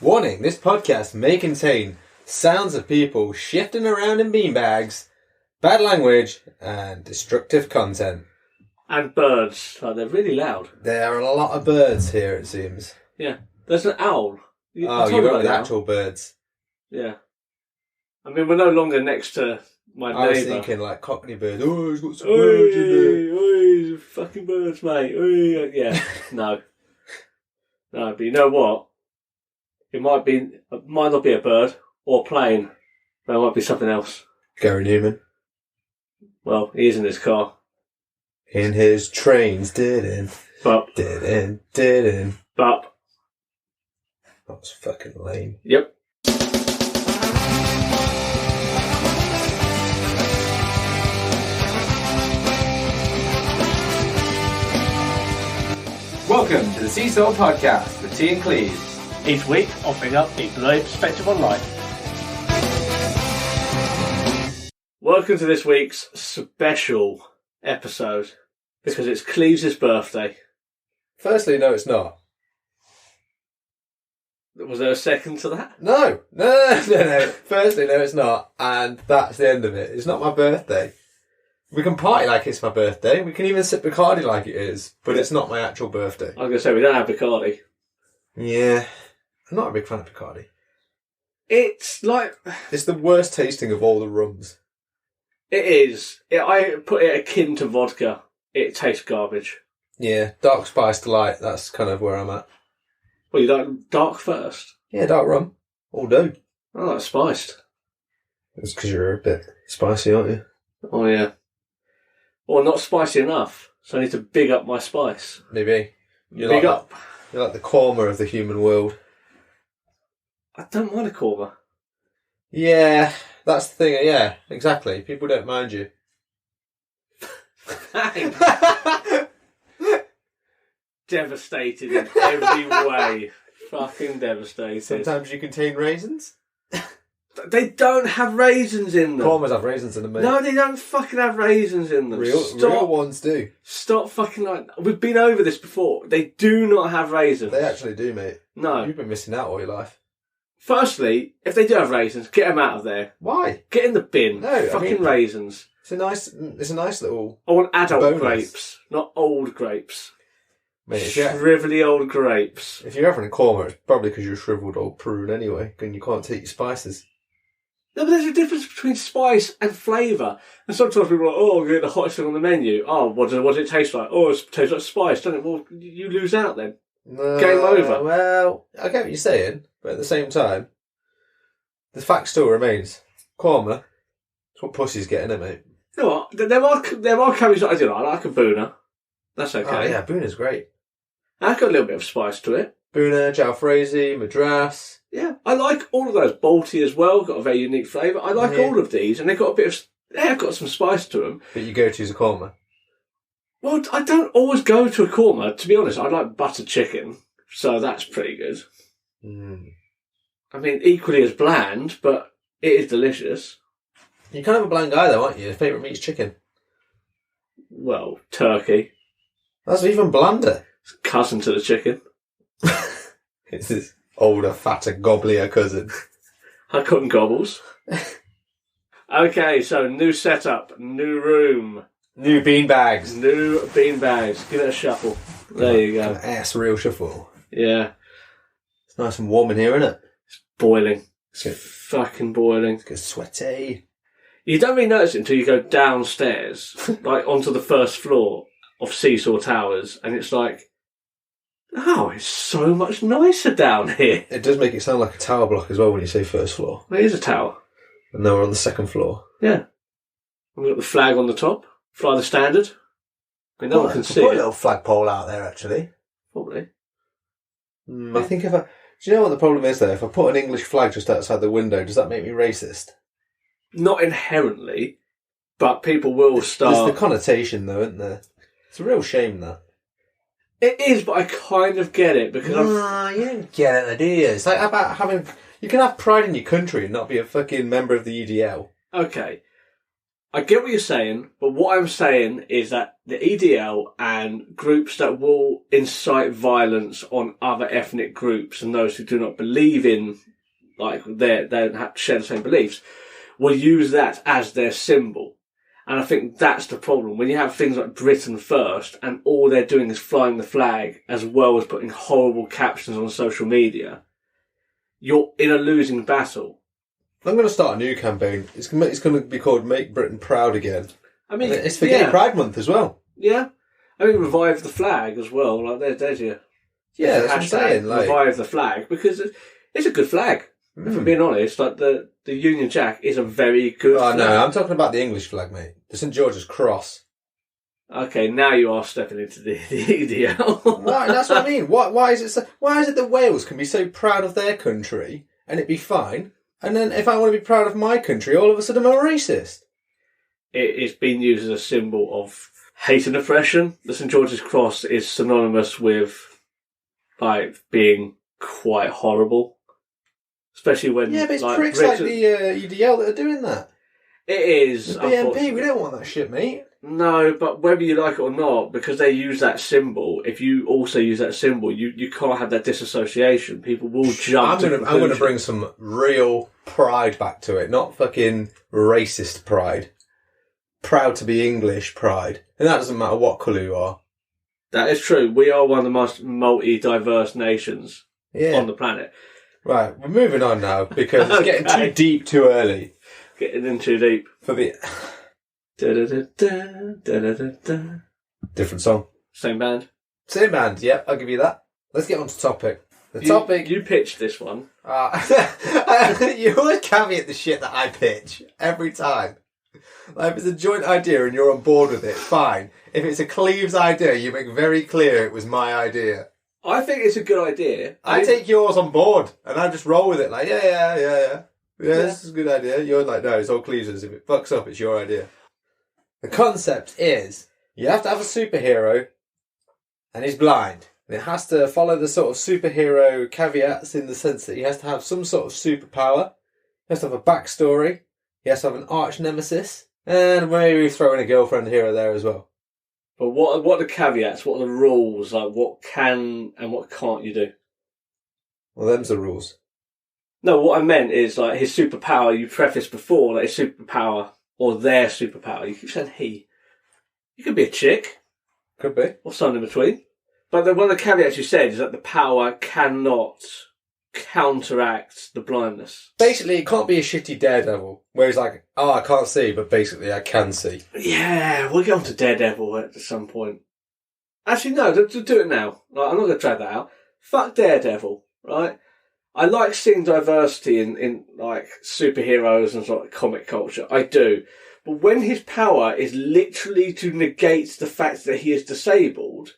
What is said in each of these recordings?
Warning, this podcast may contain sounds of people shifting around in beanbags, bad language, and destructive content. And birds. Like, they're really loud. There are a lot of birds here, it seems. Yeah. There's an owl. Oh, you got the actual birds. Yeah. I mean, we're no longer next to my neighbour. I was thinking, like, cockney bird. Oh, he's got some birds in there. Oi, fucking birds, mate. Oi. Yeah. No. No, but you know what? It might not be a bird or a plane, but it might be something else. Gary Newman. Well, he is in his car. In his trains, didn't. But. That was fucking lame. Yep. Welcome to the Seesaw Podcast with T and Cleves. Each week, offering up a blurry perspective on life. Welcome to this week's special episode, because it's Cleves' birthday. Firstly, no, it's not. Was there a second to that? No. Firstly, no, it's not. And that's the end of it. It's not my birthday. We can party like it's my birthday. We can even sip Bacardi like it is. But it's not my actual birthday. I was going to say, we don't have Bacardi. Yeah. I'm not a big fan of Bacardi. It's like... It's the worst tasting of all the rums. It is. I put it akin to vodka. It tastes garbage. Yeah. Dark Spice Delight. That's kind of where I'm at. Well, you like dark first? Yeah, dark rum. All do. I like spiced. It's because you're a bit spicy, aren't you? Oh, yeah. Or not spicy enough, so I need to big up my spice. Maybe. Big up. You're like the korma of the human world. I don't mind a korma. Yeah, that's the thing. Yeah, exactly. People don't mind you. Thanks. Devastated in every way. Fucking devastated. Sometimes you contain raisins. They don't have raisins in them. Kormas have raisins in them, mate. No, they don't fucking have raisins in them. Real ones do. Stop fucking like... We've been over this before. They do not have raisins. They actually do, mate. No. You've been missing out all your life. Firstly, if they do have raisins, get them out of there. Why? Get in the bin. No, fucking raisins. It's a nice little... I want adult bonus. grapes, not old grapes. Mate, Shrivelly old grapes. If you're having a korma, it's probably because you're a shriveled old prune anyway, and you can't take your spices. No, but there's a difference between spice and flavour. And sometimes people are like, oh, get the hottest thing on the menu. Oh, what does it taste like? Oh, it tastes like spice, doesn't it? Well, you lose out then. No, game over. Well, I get what you're saying, but at the same time, the fact still remains. Korma, it's what pussy's getting it, mate. You know what? There are curries that I do like. I like a boona. That's okay. Oh, yeah, boona's great. I've got a little bit of spice to it. Boona, jalfrezi, madras. Yeah, I like all of those. Balti as well, got a very unique flavour. I like all of these, and they've got a bit of... They've got some spice to them. But you go to a korma? Well, I don't always go to a korma. To be honest, I like butter chicken, so that's pretty good. Mm. I mean, equally as bland, but it is delicious. You're kind of a bland guy, though, aren't you? Your favourite meat's chicken. Well, turkey. That's even blander. It's cousin to the chicken. It's this older, fatter, gobblier cousin. I couldn't gobbles. Okay, so new setup, new room. New beanbags. New beanbags. Give it a shuffle. There you go. An ass real shuffle. Yeah. It's nice and warm in here, isn't it? It's boiling. It's fucking boiling. It's good sweaty. You don't really notice it until you go downstairs, like onto the first floor of Seesaw Towers, and it's like, oh, it's so much nicer down here. It does make it sound like a tower block as well when you say first floor. It is a tower. And now we're on the second floor. Yeah. We've got the flag on the top. Fly the standard. I mean, no one can see put it. A little flagpole out there, actually. Probably. I think do you know what the problem is, though? If I put an English flag just outside the window, does that make me racist? Not inherently, but people will start... There's the connotation, though, isn't there? It's a real shame, that. It is, but I kind of get it, because you don't get it, do you? It's like about having... You can have pride in your country and not be a fucking member of the UDL. Okay. I get what you're saying, but what I'm saying is that the EDL and groups that will incite violence on other ethnic groups and those who do not believe in, like, they don't have to share the same beliefs, will use that as their symbol. And I think that's the problem. When you have things like Britain First and all they're doing is flying the flag as well as putting horrible captions on social media, you're in a losing battle. I'm going to start a new campaign. It's going to be called Make Britain Proud Again. I mean, and it's for Gay Pride Month as well. Yeah. I mean, revive the flag as well. Like, there's your... Yeah, that's what I'm saying. Like, revive the flag, because it's a good flag. If I'm being honest, like, the Union Jack is a very good flag. No, I'm talking about the English flag, mate. The St. George's Cross. Okay, now you are stepping into the EDL. Why? That's what I mean. Why is it that Wales can be so proud of their country and it be fine, and then if I want to be proud of my country, all of a sudden I'm a racist? It's been used as a symbol of hate and oppression. The St. George's Cross is synonymous with, like, being quite horrible. Especially when... Yeah, but it's pricks like the EDL that are doing that. It is. The BNP, we don't want that shit, mate. No, but whether you like it or not, because they use that symbol, if you also use that symbol, you can't have that disassociation. People will jump I'm going to bring some real pride back to it, not fucking racist pride. Proud to be English pride. And that doesn't matter what colour you are. That is true. We are one of the most multi-diverse nations on the planet. Right, we're moving on now, because it's getting too deep too early. Getting in too deep. For the... Different song. Same band. Same band, yep, I'll give you that. Let's get on to topic. Topic... You pitched this one. You always caveat the shit that I pitch, every time. Like, if it's a joint idea and you're on board with it, fine. If it's a Cleves idea, you make very clear it was my idea. I think it's a good idea. I take yours on board, and I just roll with it, like, yeah, this is a good idea. You're like, no, it's all Cleves'. If it fucks up, it's your idea. The concept is, you have to have a superhero, and he's blind. And it has to follow the sort of superhero caveats in the sense that he has to have some sort of superpower. He has to have a backstory. He has to have an arch nemesis. And maybe throw in a girlfriend here or there as well. But what are the caveats? What are the rules? Like, what can and what can't you do? Well, them's the rules. No, what I meant is, like, his superpower, you prefaced before, like, his superpower, or their superpower. You keep saying he. You could be a chick. Could be. Or something in between. But one of the caveats you said is that the power cannot counteract the blindness. Basically, it can't be a shitty Daredevil, where he's like, oh, I can't see, but basically I can see. Yeah, we'll get on to Daredevil at some point. Actually, no, do it now. Like, I'm not going to drag that out. Fuck Daredevil, right? I like seeing diversity in like, superheroes and sort of comic culture. I do. But when his power is literally to negate the fact that he is disabled,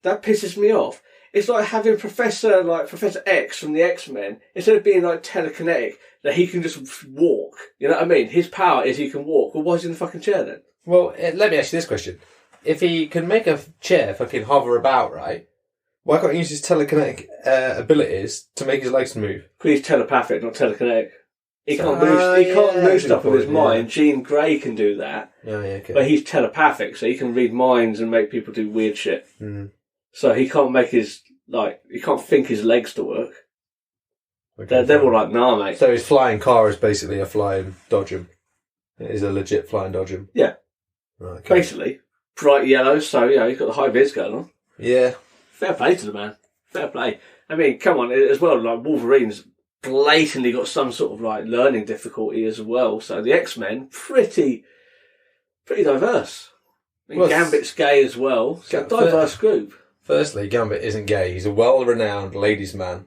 that pisses me off. It's like having Professor X from the X-Men, instead of being like telekinetic, that he can just walk. You know what I mean? His power is he can walk. Well, why is he in the fucking chair then? Well, let me ask you this question. If he can make a chair fucking hover about, right, why can't he use his telekinetic abilities to make his legs move? Because he's telepathic, not telekinetic. He can't move stuff with his mind. Jean Grey can do that. Oh, yeah, okay. But he's telepathic, so he can read minds and make people do weird shit. Mm. So he can't make he can't think his legs to work. Okay, they're all like, nah, mate. So his flying car is basically a flying dodgem. It is a legit flying dodgem. Yeah. Right, okay. Basically. Bright yellow, so, he's got the high vis going on. Yeah. Fair play to the man. Fair play. I mean, come on, as well, like, Wolverine's blatantly got some sort of, like, learning difficulty as well. So the X-Men, pretty diverse. I mean, Gambit's gay as well. It's a diverse group. Firstly, Gambit isn't gay. He's a well-renowned ladies' man.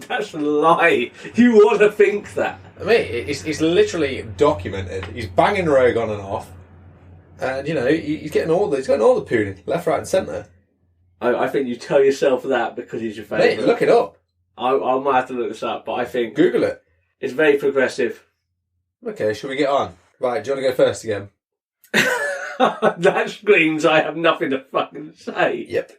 That's a lie. You want to think that. I mean, it's literally documented. He's banging Rogue on and off. And, he's getting all the pooning, left, right and centre. I think you tell yourself that because he's your favourite. Mate, look it up. I might have to look this up, but I think... Google it. It's very progressive. Okay, shall we get on? Right, do you want to go first again? That screams I have nothing to fucking say. Yep.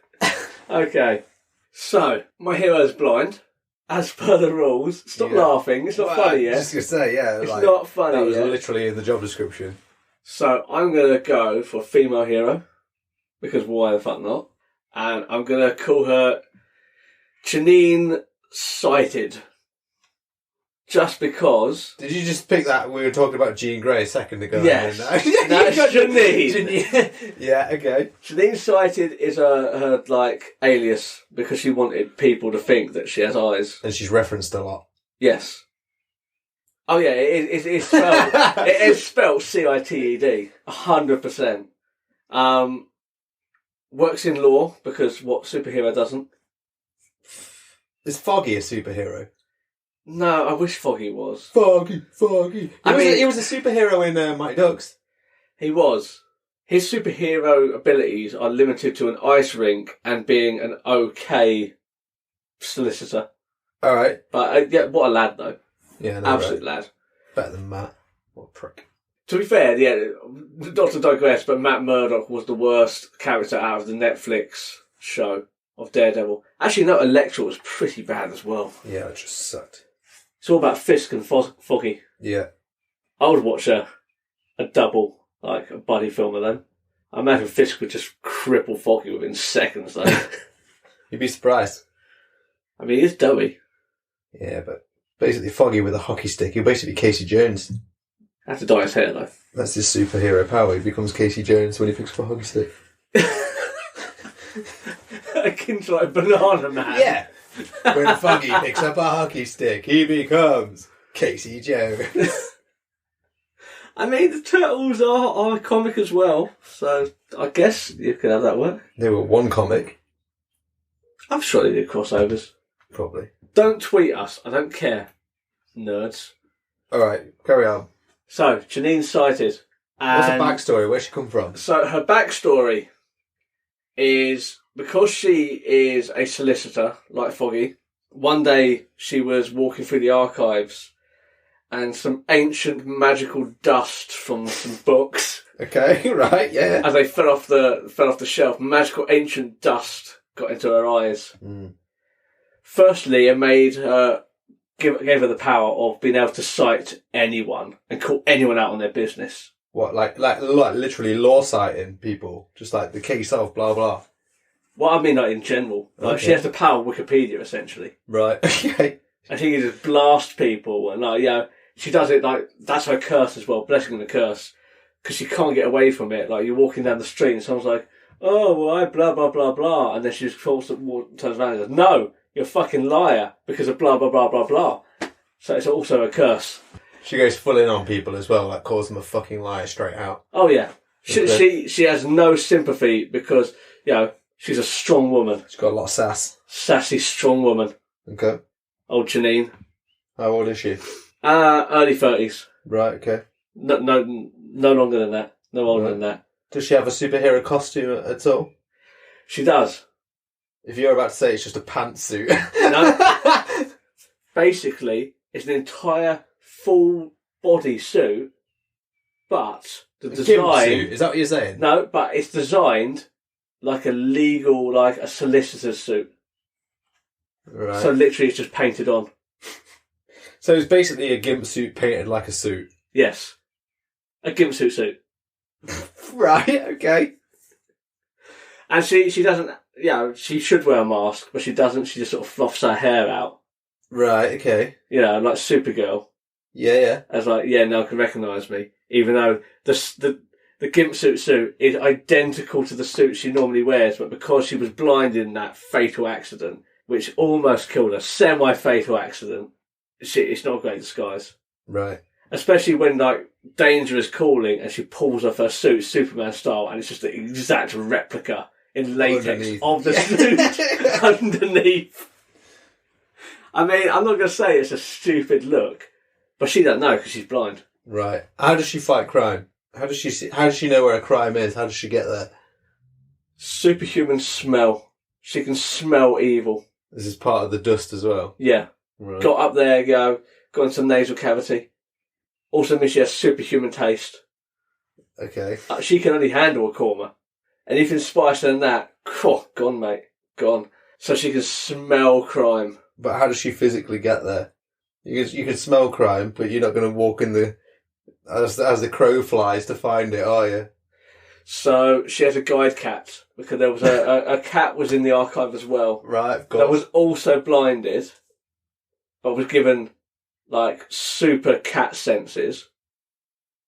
Okay. So, my hero's blind. as per the rules. Stop laughing. It's not funny yet. I was just going to say, yeah. It's not funny That was yet. literally in the job description. So I'm going to go for female hero, because why the fuck not? And I'm going to call her Janine Cited. Just because... Did you just pick that? We were talking about Jean Grey a second ago. Yes. No, Janine. Yeah, okay. Janine Cited is her alias because she wanted people to think that she has eyes. And she's referenced a lot. Yes. Oh yeah, it's spelled it is spelled CITED, 100%. Works in law because what superhero doesn't? Is Foggy a superhero? No, I wish Foggy was. Foggy. He was a superhero in Mighty Ducks. He was. His superhero abilities are limited to an ice rink and being an okay solicitor. All right. But yeah, what a lad though. Yeah, no, absolute lad. Better than Matt. What a prick. To be fair, yeah, not to digress, but Matt Murdock was the worst character out of the Netflix show of Daredevil. Actually, no, Elektra was pretty bad as well. Yeah, it just sucked. It's all about Fisk and Foggy. Yeah. I would watch a double, like a buddy film of them. I imagine Fisk would just cripple Foggy within seconds, though. You'd be surprised. I mean, he's doughy. Yeah, but basically Foggy with a hockey stick. He'll basically be Casey Jones. Had to dye his hair, though. That's his superhero power. He becomes Casey Jones when he picks up a hockey stick. Akin to like Banana Man. Yeah. When Foggy picks up a hockey stick, he becomes Casey Jones. I mean, the Turtles are comic as well, so I guess you could have that work. They were one comic. I'm sure they did crossovers. Probably. Don't tweet us. I don't care. Nerds. Alright, carry on. So, Janine Cited. What's the backstory? Where's she come from? So, her backstory is because she is a solicitor, like Foggy, one day she was walking through the archives and some ancient magical dust from some books. Okay, right, yeah. As they fell off the shelf, magical ancient dust got into her eyes. Mm. Firstly, it made her gave her the power of being able to cite anyone and call anyone out on their business. What, like literally law citing people? Just like the case of blah blah. Well, I mean, like in general, like Okay. she has the power of Wikipedia essentially, Right. Okay. and she can just blast people and she does it like that's her curse as well, blessing and the curse, because she can't get away from it. Like you're walking down the street and someone's like, "Oh, well, I blah blah blah blah," and then she just turns around and goes, "No, you're a fucking liar because of blah blah blah blah blah." So it's also a curse. She goes full in on people as well, like calls them a fucking liar straight out. Oh yeah, Okay. she has no sympathy because she's a strong woman, She's got a lot of sass. sassy strong woman. Okay. Old Janine, How old is she? early 30s. Right, okay. No longer than that. No older than that. Does she have a superhero costume at all? She does. If you're about to say it's just a pantsuit. No. Basically, it's an entire full body suit, but the A design. gimp suit, is that what you're saying? No, but it's designed like a legal, like a solicitor's suit. Right. So literally, it's just painted on. So it's basically a gimp suit painted like a suit. Yes, a gimp suit. Right, okay. And she doesn't. She should wear a mask, but she doesn't. She just sort of fluffs her hair out. Right, okay. Like Supergirl. Yeah. As no one can recognise me, even though the gimp suit is identical to the suit she normally wears, but because she was blind in that fatal accident, which almost killed her, semi-fatal accident, it's not a great disguise. Right. Especially when danger is calling and she pulls off her suit, Superman style, and it's just the exact replica in latex Underneath. of the suit underneath. I mean, I'm not going to say it's a stupid look, but she don't know because she's blind. Right. How does she fight crime? How does she know where a crime is? How does she get there? Superhuman smell. She can smell evil. This is part of the dust as well. Yeah. Right. Got up there, got into the nasal cavity. Also means she has superhuman taste. Okay. She can only handle a korma. Anything spicier than that, gone, mate. Gone. So she can smell crime. But how does she physically get there? You can smell crime, but you're not going to walk in the as the crow flies to find it, are you? So she has a guide cat, because there was a cat was in the archive as well. Right, of course. That was also blinded, but was given like super cat senses.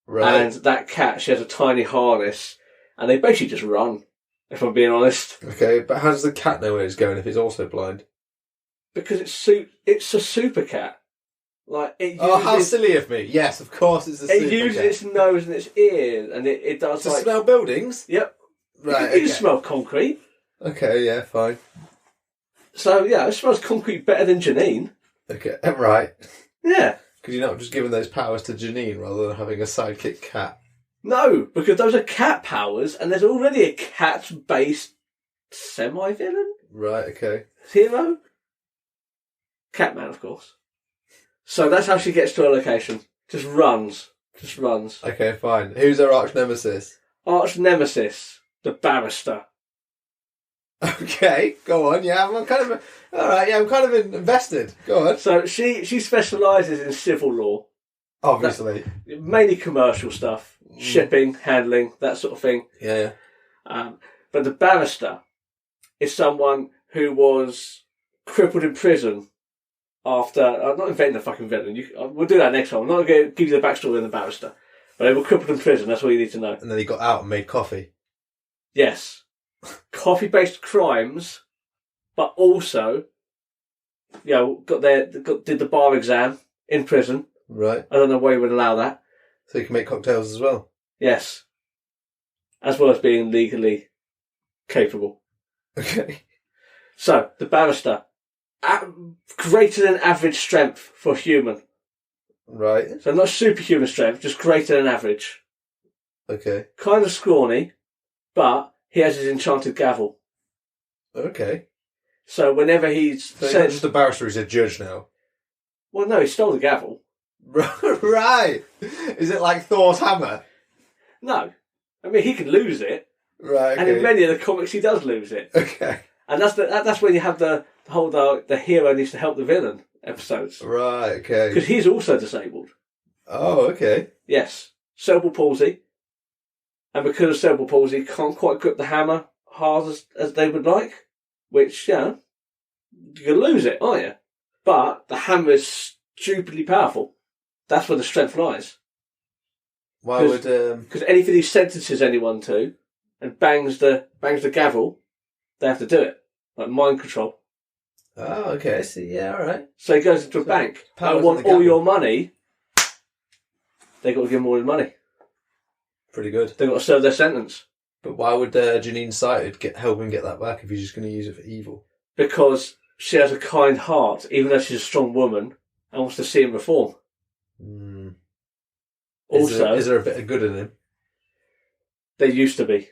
Right. And that cat, she has a tiny harness, and they basically just run, if I'm being honest. Okay, but how does the cat know where it's going if it's also blind? Because it's a super cat. Like it uses how silly of me! Yes, of course, it's a super it uses cat. its nose and its ears, and it does to like smell buildings. Yep. Right. You can smell concrete. Okay. Yeah. Fine. So yeah, it smells concrete better than Janine. Okay. Right. Yeah. Could you not just given those powers to Janine rather than having a sidekick cat? No, because those are cat powers, and there's already a cat-based semi-villain Right. Okay. hero. Catman, of course. So that's how she gets to her location. Just runs. Okay. Fine. Who's her arch nemesis? Arch nemesis, the barrister. Okay, go on. Yeah, I'm kind of all right. Yeah, I'm kind of invested. Go on. So she specialises in civil law, Obviously, mainly commercial stuff, shipping, handling, that sort of thing. yeah. But the barrister is someone who was crippled in prison after. I'm not inventing a fucking villain. We'll do that next time. I'm not going to give you the backstory on the barrister, but they were crippled in prison. That's all you need to know. And then he got out and made coffee. Yes. Coffee-based crimes, but also, did the bar exam in prison. Right. I don't know why you would allow that. So you can make cocktails as well. Yes. As well as being legally capable. Okay. So, the barrister. Greater than average strength for a human. Right. So not superhuman strength, just greater than average. Okay. Kind of scrawny, but he has his enchanted gavel. Okay. So whenever he's... So he's not just a barrister, he's a judge now. Well, no, he stole the gavel. Right. Is it like Thor's hammer? No. I mean, he can lose it. Right, okay. And in many of the comics, he does lose it. Okay. And that's when you have the whole the hero needs to help the villain episodes. Right, okay. Because he's also disabled. Oh, okay. Yes. Cerebral palsy. And because of cerebral palsy, can't quite grip the hammer hard as they would like. Which, you're going to lose it, aren't you? But the hammer is stupidly powerful. That's where the strength lies. Why would... Because anything he sentences anyone to and bangs the gavel, they have to do it. Like mind control. Oh, okay. So, yeah, all right. So he goes into a bank. I want all your money. They got to give him all his money. Pretty good. They got to serve their sentence. But why would Janine Cited help him get that back if he's just going to use it for evil? Because she has a kind heart, even though she's a strong woman, and wants to see him reform. Mm. Also, is there a bit of good in him? There used to be,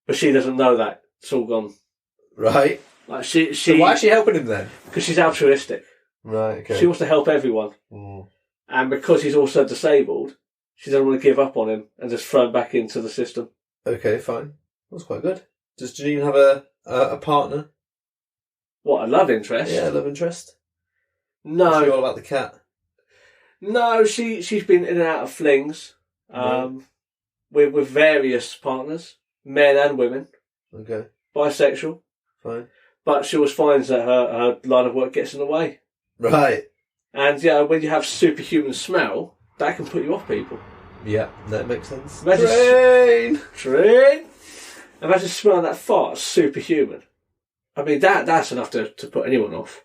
but she doesn't know that. It's all gone. Right. Like she. So why is she helping him then? Because she's altruistic. Right. Okay. She wants to help everyone, and because he's also disabled, she doesn't want to give up on him and just throw him back into the system. Okay, fine. That's quite good. Does Janine have a partner? What, a love interest? Yeah, love interest. No. Is she all about the cat? No, she's been in and out of flings, with various partners, men and women. Okay. Bisexual. Fine. But she always finds that her line of work gets in the way. Right. And when you have superhuman smell, that can put you off people. Yeah, that makes sense. Imagine Train! Imagine smelling that fart, superhuman. I mean, that's enough to put anyone off.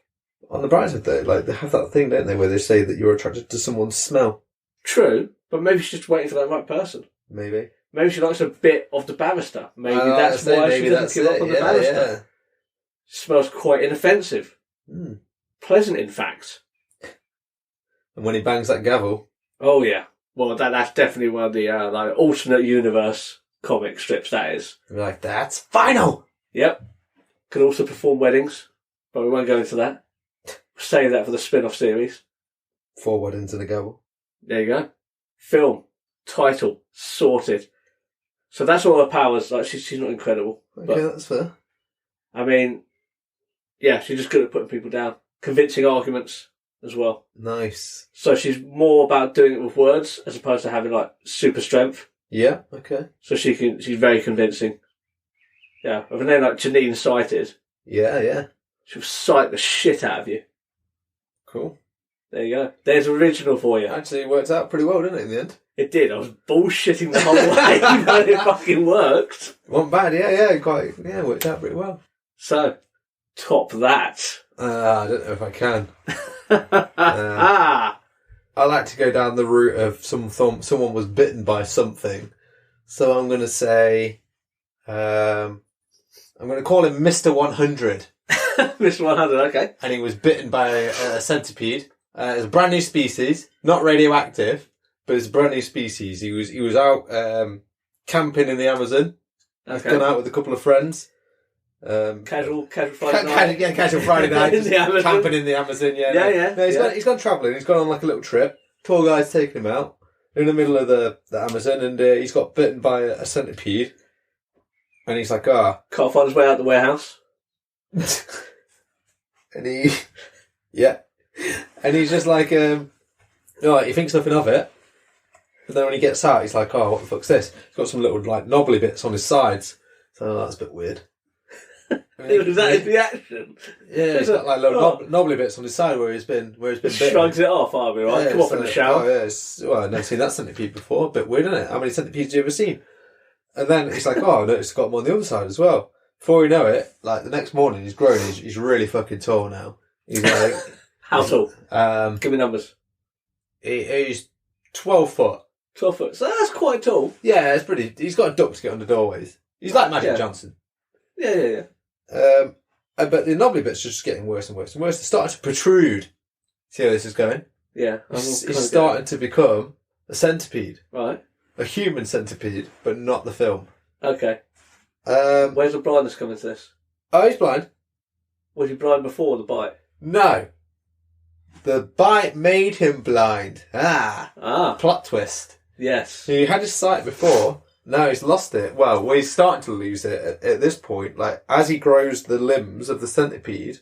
On the bright side, though, like they have that thing, don't they, where they say that you're attracted to someone's smell. True, but maybe she's just waiting for that right person. Maybe. Maybe she likes a bit of the barrister. Maybe that's why she doesn't give up on the barrister. Yeah. Smells quite inoffensive. Mm. Pleasant, in fact. And when he bangs that gavel... Oh, yeah. Well, that's definitely one of the alternate universe comic strips, that is. You're like, that's final! Yep. Can also perform weddings, but we won't go into that. Save that for the spin-off series. 4 weddings and a gavel. There you go. Film. Title. Sorted. So that's all her powers. Like, she's not incredible. Okay, but, that's fair. I mean, yeah, she's just good at putting people down. convincing arguments as well. Nice. So she's more about doing it with words as opposed to having like super strength. Yeah. Okay. So she's very convincing. Yeah. With a name like Janine Cited, Yeah. Yeah. she'll cite the shit out of you. Cool. There you go. There's original for you. Actually, it worked out pretty well, didn't it, in the end? It did. I was bullshitting the whole way, but it fucking worked. Wasn't bad, it worked out pretty well. So, top that. I don't know if I can. I like to go down the route of someone was bitten by something. So I'm going to say, I'm going to call him Mr. 100. Mr. 100, okay. And he was bitten by a centipede. It's a brand new species, not radioactive, but it's a brand new species. He was out camping in the Amazon. Okay. Gone out with a couple of friends. Casual Friday night. Casual Friday night. In the Amazon. Camping in the Amazon, yeah. No, he's gone travelling. He's gone on like a little trip. Tour guide's taking him out. They're in the middle of the Amazon, and he's got bitten by a centipede. And he's like, Can't find his way out the warehouse. And he's just like, he thinks nothing of it. And then when he gets out, he's like, what the fuck's this? He's got some little like knobbly bits on his sides. So that's a bit weird. Was that his reaction? Yeah, he's got like little knobbly bits on his side where he's been bitten. Shrugs it off, aren't we, right? Yeah, Come off in the shower. I've never seen that centipede before. A bit weird, isn't it? How many centipedes have you ever seen? And then he's like, I noticed he's got them on the other side as well. Before you know it, like the next morning, he's grown. He's really fucking tall now. He's like, how tall? Give me numbers. He's 12 foot. 12 foot. So that's quite tall. Yeah, it's pretty. He's got a duck to get under doorways. He's like Magic Johnson. Yeah. But the knobbly bits are just getting worse and worse and worse. They're starting to protrude. See how this is going? Yeah. He's starting to become a centipede. Right. A human centipede, but not the film. Okay. Where's the blindness come into this? Oh, he's blind. Was he blind before the bite? No. The bite made him blind. Plot twist. Yes. He had his sight before. Now he's lost it. Well, he's starting to lose it at this point. Like, as he grows the limbs of the centipede,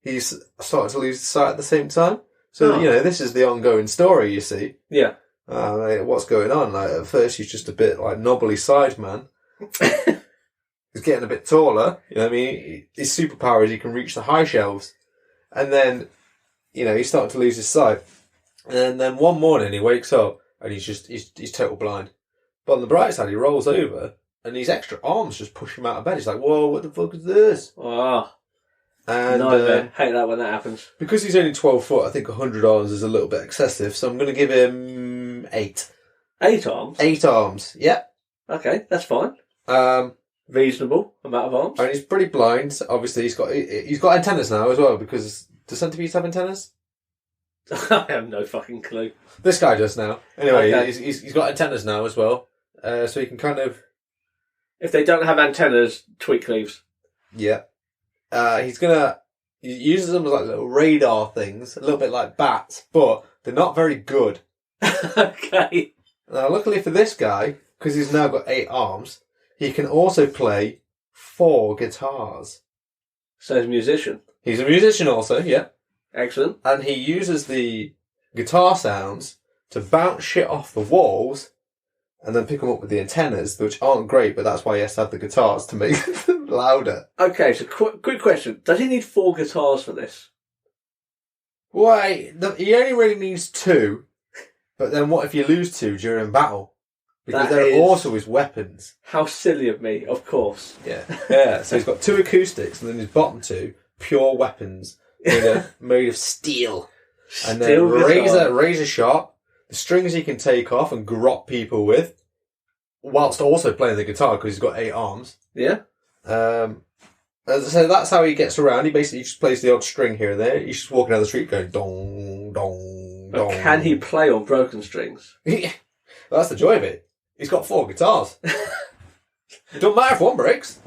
he's starting to lose his sight at the same time. So, this is the ongoing story, you see. Yeah. What's going on? Like, at first he's just a bit like knobbly side man. He's getting a bit taller. You know what I mean? His superpower is he can reach the high shelves. And then, he's starting to lose his sight. And then one morning he wakes up and he's total blind. But on the bright side, he rolls over and his extra arms just push him out of bed. He's like, whoa, what the fuck is this? Oh. And hate that when that happens. Because he's only 12 foot, I think $100 is a little bit excessive. So I'm going to give him 8. 8 arms? 8 arms, yeah. Okay, that's fine. Reasonable amount of arms. And he's pretty blind. Obviously, he's got antennas now as well, because do centipedes have antennas? I have no fucking clue. This guy does now. Anyway, okay. he's got antennas now as well, so he can kind of... If they don't have antennas, tweak leaves. Yeah. He uses them as like little radar things, a little bit like bats, but they're not very good. Okay. Now, luckily for this guy, because he's now got 8 arms, he can also play 4 guitars. So he's a musician. He's a musician also, yeah. Excellent. And he uses the guitar sounds to bounce shit off the walls and then pick them up with the antennas, which aren't great, but that's why he has to have the guitars to make them louder. Okay, so quick question. Does he need 4 guitars for this? Why? He only really needs 2, but then what if you lose 2 during battle? Because they're also his weapons. How silly of me, of course. Yeah. So he's got 2 acoustics and then his bottom 2, pure weapons. Made of steel. And then razor sharp. The strings he can take off and grot people with, whilst also playing the guitar because he's got 8 arms. Yeah. So that's how he gets around. He basically just plays the odd string here and there. He's just walking down the street going dong, dong, but dong. Can he play on broken strings? Well, that's the joy of it. He's got 4 guitars. It don't matter if one breaks.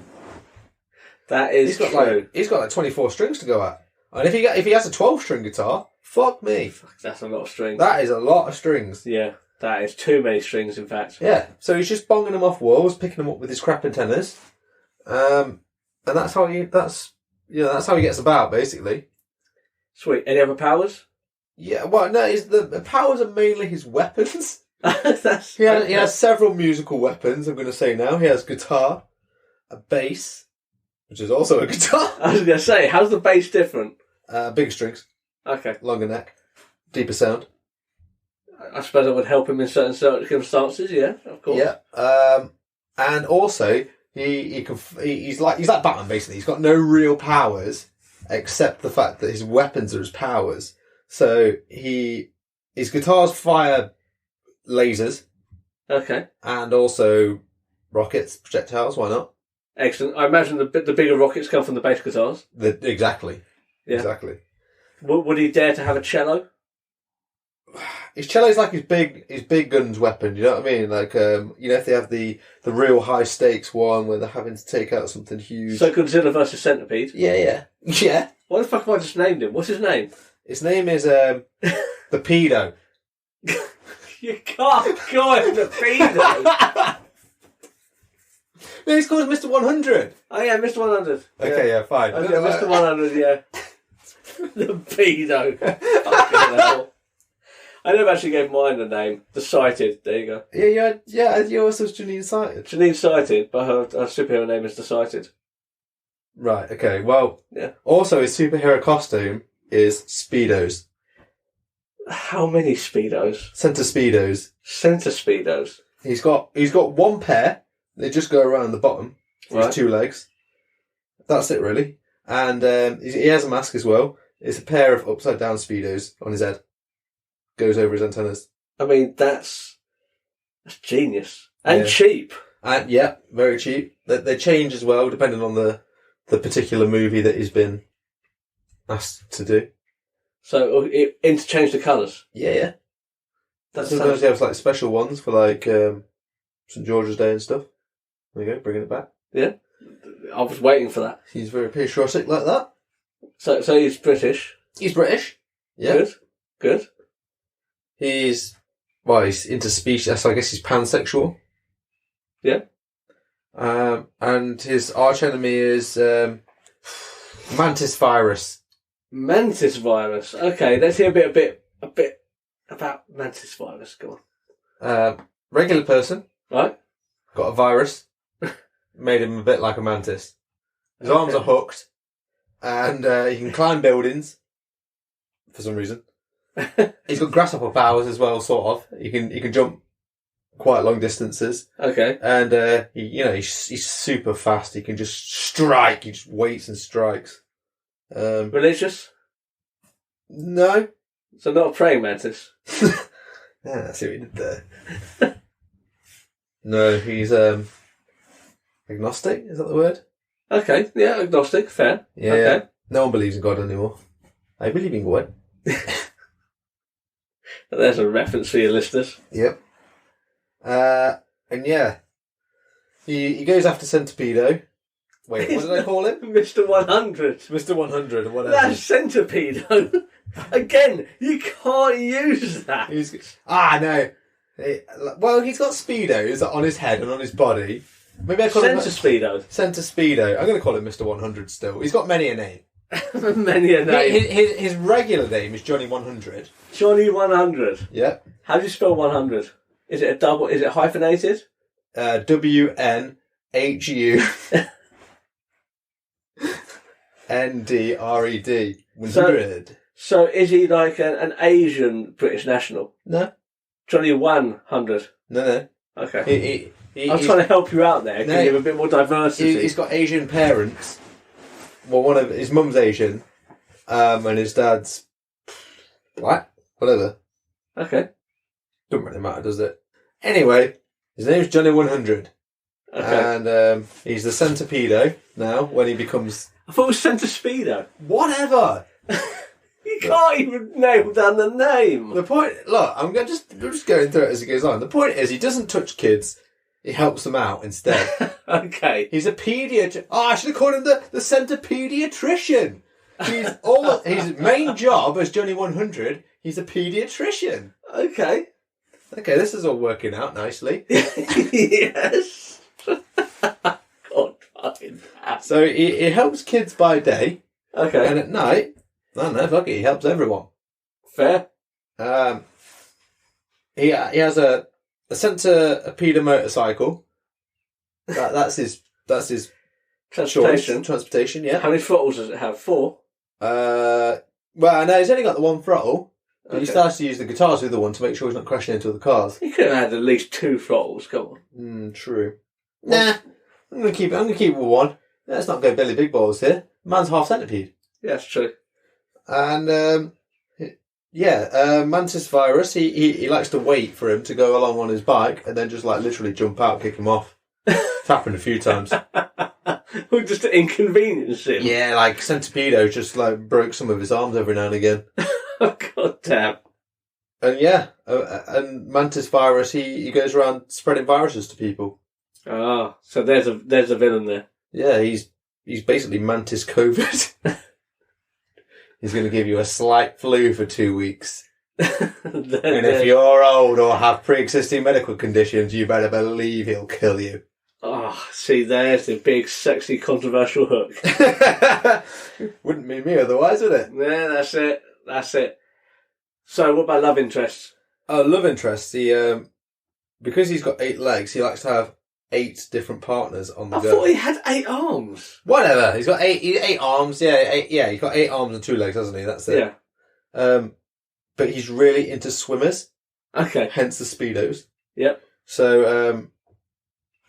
That is true. He's got like 24 strings to go at. And if he has a 12-string guitar, fuck me. That's a lot of strings. That is a lot of strings. Yeah, that is too many strings, in fact. Yeah, so he's just bonging them off walls, picking them up with his crap antennas, and that's how he gets about, basically. Sweet. Any other powers? Yeah, well, no, the powers are mainly his weapons. That's He has several musical weapons, I'm going to say now. He has guitar, a bass, which is also a guitar. I was going to say, how's the bass different? Bigger strings, Okay. longer neck, deeper sound. I suppose it would help him in certain circumstances, yeah, of course. Yeah. And also, he's like Batman, basically. He's got no real powers, except the fact that his weapons are his powers. So his guitars fire lasers. Okay. And also rockets, projectiles, why not? Excellent. I imagine the bigger rockets come from the bass guitars. Exactly. Yeah. Exactly. Would he dare to have a cello? His cello's like his big guns weapon, you know what I mean? Like, if they have the real high stakes one where they're having to take out something huge. So Godzilla versus Centipede? Yeah. Yeah. Why the fuck have I just named him? What's his name? His name is, the Pedo. You can't call him the Pedo. No, he's called Mr. 100. Oh yeah, Mr. 100. Okay, yeah, fine. Okay, Mr. 100, yeah. The Pedo. Fucking hell. I never actually gave mine a name. The Cited. There you go. Yeah, yours was Janine Cited. Janine Cited, but her superhero name is The Cited. Right, okay, well, yeah. Also his superhero costume is Speedos. How many Speedos? Centipeados. Centipeados. He's got one pair. They just go around the bottom. Right. His 2 legs. That's it, really. And he has a mask as well. It's a pair of upside down Speedos on his head. Goes over his antennas. I mean, that's genius and cheap. And yeah, very cheap. They change as well depending on the particular movie that he's been asked to do. So it interchange the colours. Yeah. Sometimes he has like special ones for like St. George's Day and stuff. There you go, bringing it back. Yeah, I was waiting for that. He's very patriotic like that. So he's British. He's British. Yeah. Good. He's interspecies, so I guess he's pansexual. Yeah. And his arch enemy is Mantis virus. Mantis virus. Okay, let's hear a bit about Mantis virus. Go on. Regular person. Right. Got a virus. Made him a bit like a mantis. His arms are hooked. And he can climb buildings. For some reason. He's got grasshopper powers as well, sort of. He can jump quite long distances. Okay. And he's super fast. He can just strike. He just waits and strikes. Religious? No. So not a praying mantis. I see what you did there. No, he's agnostic. Is that the word? Okay. Yeah, agnostic. Fair. Yeah. Okay. Yeah. No one believes in God anymore. I believe in God. There's a reference for your listeners. Yep. And yeah, he goes after Centipeado. Wait, what did I call him? Mr. 100. Mr. 100 or whatever. That's Centipeado. Again, you can't use that. No. He's got Speedos on his head and on his body. Maybe I call him Centipeado. I'm going to call him Mr. 100 still. He's got many a name. Many a name. His regular name is Johnny 100. Johnny 100. Yep. How do you spell 100? Is it a double? Is it hyphenated? WNHU NDRED 100. So is he like an Asian British national? No. Johnny 100. No. Okay. I'm trying to help you out there. Give him a bit more diversity. He's got Asian parents. Well, one of his mum's Asian, and his dad's black. Whatever. Okay. Doesn't really matter, does it? Anyway, his name's Johnny 100. Okay. And he's the Centipeado now when he becomes... I thought it was Centipeado. Whatever! You can't even nail down the name. The point... Look, I'm just going through it as it goes on. The point is, he doesn't touch kids. He helps them out instead. Okay. He's a pediatrician. Oh, I should have called him the Centipediatrician. His main job as Johnny 100, he's a pediatrician. Okay. Okay, this is all working out nicely. Yes. God fucking that. So he helps kids by day. Okay. And at night, I don't know, fuck it, he helps everyone. Fair. He has a Centipeado motorcycle. That's his Transportation. Transportation, yeah. How many throttles does it have? 4? Well, no, he's only got the one throttle. But he Okay. starts to use the guitars with the one to make sure he's not crashing into the cars. He could have had at least 2 throttles. Come on. True. Nah, I'm gonna keep it with one. Let's not go Billy Big Balls here. Man's half centipede. Yeah, that's true. And Mantis Virus. He likes to wait for him to go along on his bike and then just like literally jump out, kick him off. It's happened a few times. Or just to inconvenience him. Yeah, like Centipeado just like broke some of his arms every now and again. Oh, God damn. And and Mantis Virus, he goes around spreading viruses to people. Ah, so there's a villain there. Yeah, he's basically Mantis COVID. He's going to give you a slight flu for 2 weeks. And if you're old or have pre-existing medical conditions, you better believe he'll kill you. Oh, see, there's the big, sexy, controversial hook. Wouldn't be me otherwise, would it? Yeah, that's it. So, what about love interests? Oh, love interest. He, because he's got 8 legs, he likes to have 8 different partners on the I go. thought he had 8 arms. Whatever. He's got 8 arms. Yeah, he's got 8 arms and 2 legs, hasn't he? That's it. Yeah. But he's really into swimmers. Okay. Hence the Speedos. Yep. So,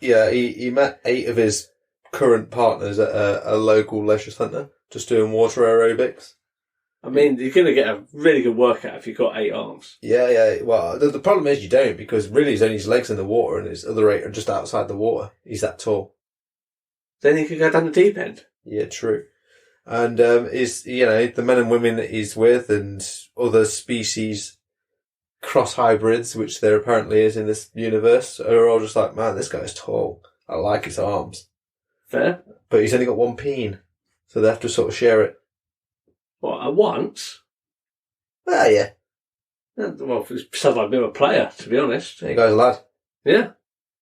he met 8 of his current partners at a local leisure centre, just doing water aerobics. I mean, you're going to get a really good workout if you've got 8 arms. Yeah. Well, the problem is you don't, because really he's only his legs in the water and his other 8 are just outside the water. He's that tall. Then you could go down the deep end. Yeah, true. And the men and women that he's with and other species cross hybrids, which there apparently is in this universe, are all just like, man, this guy's tall. I like his arms. Fair. But he's only got one peen, so they have to sort of share it. What, at once? Ah, yeah. Well, it sounds like a bit of a player, to be honest. There you go, lad. Yeah.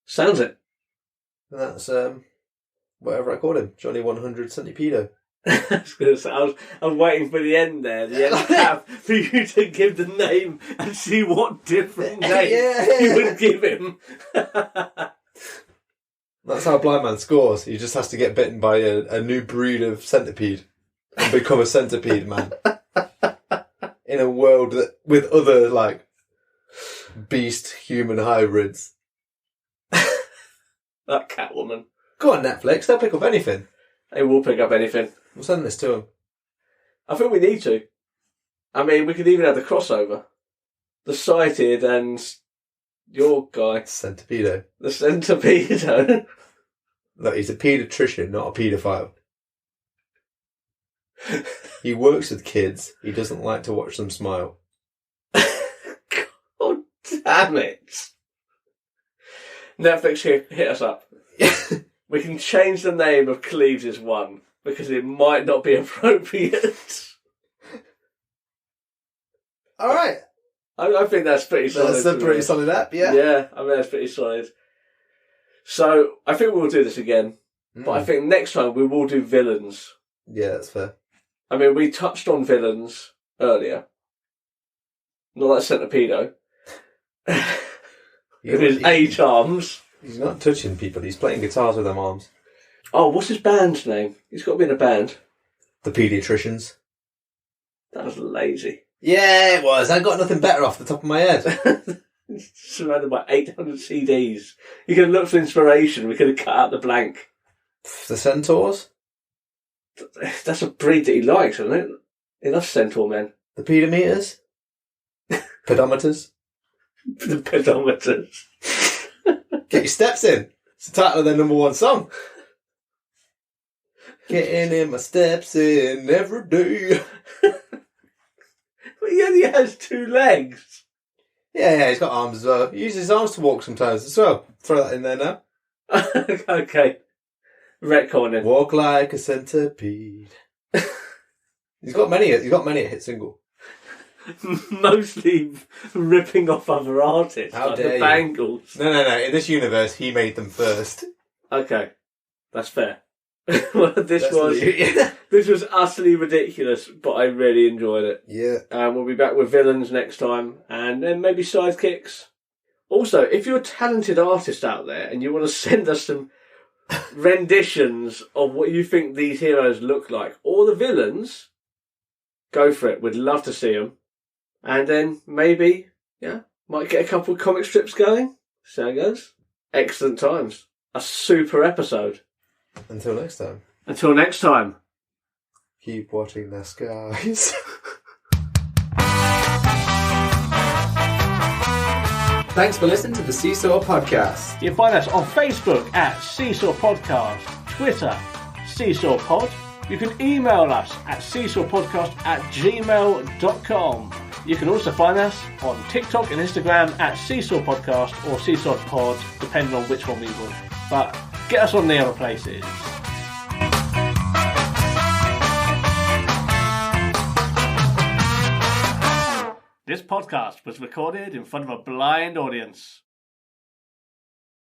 Sounds it. And that's, whatever I called him, Johnny 100 Centipeado. I was waiting for the end there, the end cap, for you to give the name and see what different name you would give him. That's how Blind Man scores. He just has to get bitten by a new breed of centipede and become a centipede man. In a world with other, like, beast-human hybrids. That Catwoman. Go on, Netflix. They'll pick up anything. They will pick up anything. We'll send this to them. I think we need to. I mean, we could even have the crossover. The Cited and your guy. Centipeado. The Centipeado. Look, he's a paediatrician, not a paedophile. He works with kids. He doesn't like to watch them smile. God damn it. Netflix, hit us up. We can change the name of Cleves' one, because it might not be appropriate. Alright. I think that's pretty solid. That's a pretty solid app, yeah. Yeah, I mean, that's pretty solid. So, I think we'll do this again. But I think next time we will do villains. Yeah, that's fair. I mean, we touched on villains earlier. Not like Centipeado. With his 8 arms. He's not touching people, he's playing guitars with them arms. Oh, what's his band's name? He's got to be in a band. The Paediatricians. That was lazy. Yeah, it was. I got nothing better off the top of my head. Surrounded by 800 CDs. You could have looked for inspiration. We could have cut out the blank. The Centaurs? That's a breed that he likes, isn't it? He loves centaur men. The Pedometers? Pedometers? The pedometers. Get your steps in. It's the title of their number 1 song. Getting in my steps in every day. But he only has 2 legs. Yeah, he's got arms as well. He uses his arms to walk sometimes as well. Throw that in there now. Okay. Retconning. Walk like a centipede. He's got many a hit single. Mostly ripping off other artists. How like dare the you. Bangles. No. In this universe, he made them first. Okay. That's fair. Well, this was utterly ridiculous, but I really enjoyed it. Yeah. We'll be back with villains next time, and then maybe sidekicks. Also, if you're a talented artist out there and you want to send us some renditions of what you think these heroes look like, or the villains, go for it. We'd love to see them. And then maybe, might get a couple of comic strips going. See how it goes. Excellent times. A super episode. Until next time. Until next time. Keep watching the skies. Thanks for listening to the Seesaw Podcast. You can find us on Facebook at Seesaw Podcast, Twitter, Seesaw Pod. You can email us at seesawpodcast@gmail.com. You can also find us on TikTok and Instagram at Seesaw Podcast or Seesaw Pod, depending on which one we want. But get us on the other places. This podcast was recorded in front of a blind audience.